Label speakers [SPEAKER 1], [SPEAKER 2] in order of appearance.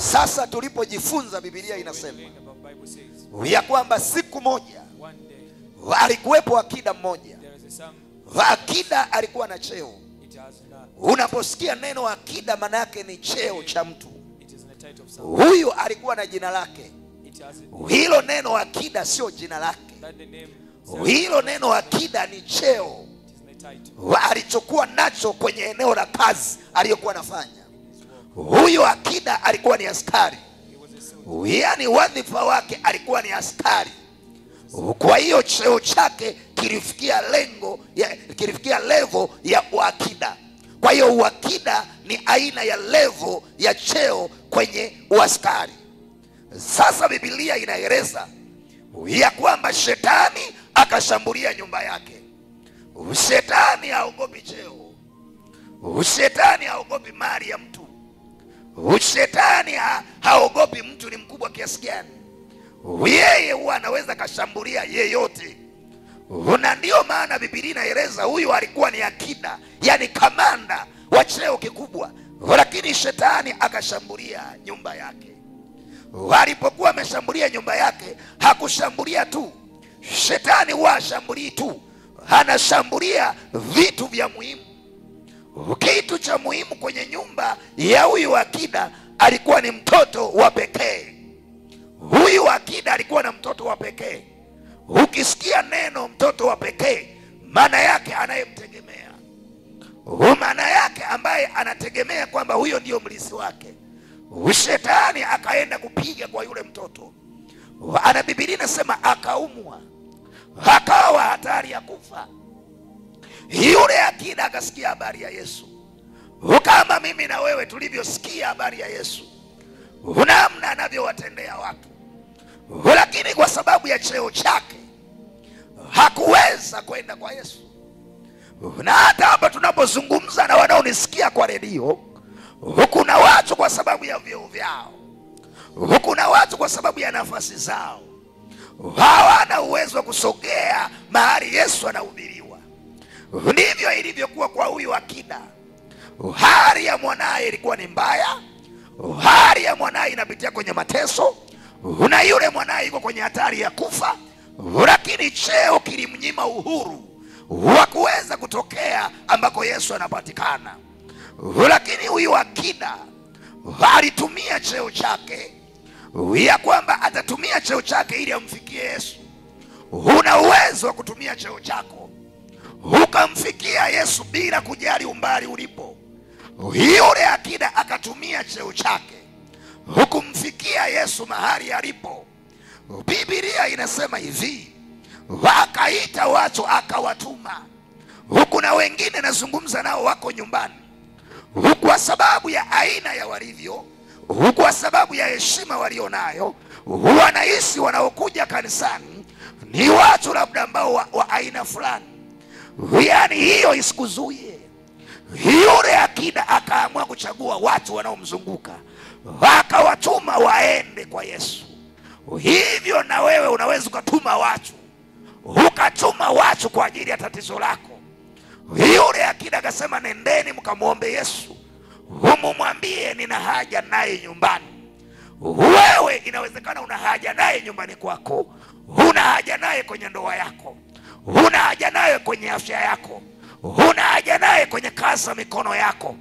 [SPEAKER 1] Sasa tulipojifunza, Biblia inasema ya kwamba siku moja alikuwepo akida mmoja. Akida alikuwa na cheo. Unaposikia neno akida, maana yake ni cheo cha mtu. Huyu alikuwa na jina lake. Hilo neno akida sio jina lake. Hilo neno akida ni cheo alichokuwa nacho kwenye eneo la kazi aliyokuwa anafanya. Huyu akida alikuwa ni askari, yaani wadhifa wake alikuwa ni askari. Kwa hiyo cheo chake kilifikia level ya uakida. Kwa hiyo uakida ni aina ya level ya cheo kwenye uaskari. Sasa Biblia inaeleza ya kwamba shetani akashambulia nyumba yake. Shetani haogopi cheo. Shetani haogopi mali ya mtu. Shetani haogopi mtu ni mkubwa kiasi gani. Yeye huwa anaweza kashambulia yeyote. Na ndio maana Biblia inaeleza huyu alikuwa ni akida, yani kamanda wa cheo kikubwa. Lakini shetani akashambulia nyumba yake. Alipokuwa ameshambulia nyumba yake, hakushambulia tu. Shetani huwa hashambulii tu, anashambulia vitu vya muhimu. Kitu cha muhimu kwenye nyumba ya huyu akida alikuwa ni mtoto wa pekee. Huyu akida alikuwa na mtoto wa pekee. Ukisikia neno mtoto wa pekee, maana yake anayemtegemea, maana yake ambaye anategemea kwamba huyo ndio mlisi wake. Shetani akaenda kupiga kwa yule mtoto. Ana Biblia inasema akaumwa, akawa hatari ya kufa. Yule akida akasikia habari ya Yesu, kama mimi na wewe tulivyosikia habari ya Yesu, namna anavyowatendea watu. Lakini kwa sababu ya cheo chake hakuweza kwenda kwa Yesu. Na hata hapa tunapozungumza na wanaonisikia kwa redio, kuna watu kwa sababu ya vyeo vyao, kuna watu kwa sababu ya nafasi zao, hawana uwezo wa kusogea mahali Yesu anahubiriwa. Ndivyo ilivyokuwa kwa huyu akida. Hali ya mwanaye ilikuwa ni mbaya. Hali ya mwanaye inapitia kwenye mateso, na yule mwanaye yuko kwenye hatari ya kufa. Lakini cheo kilimnyima uhuru wa kuweza kutokea ambako Yesu anapatikana. Lakini huyu akida alitumia cheo chake, ya kwamba atatumia cheo chake ili amfikie Yesu. Una uwezo wa kutumia cheo chako ukamfikia Yesu bila kujali umbali ulipo. Yule akida akatumia cheo chake hukumfikia Yesu mahali alipo. Biblia inasema hivi, akaita watu akawatuma. Kuna wengine nazungumza nao wako nyumbani, kwa sababu ya aina ya walivyo, kwa sababu ya heshima walionayo, wanahisi wanaokuja kanisani ni watu labda ambao wa aina fulani. Yani hiyo isikuzuie. Yule akida akaamua kuchagua watu wanaomzunguka, akawatuma waende kwa Yesu. Hivyo na wewe unaweza ukatuma watu kwa ajili ya tatizo lako. Yule akida akasema, nendeni mkamwombe Yesu, umumwambie nina haja naye nyumbani. Wewe inawezekana una haja naye nyumbani kwako, una haja naye kwenye ndoa yako, una haja naye kwenye afya yako, una haja naye kwenye kazi za mikono yako.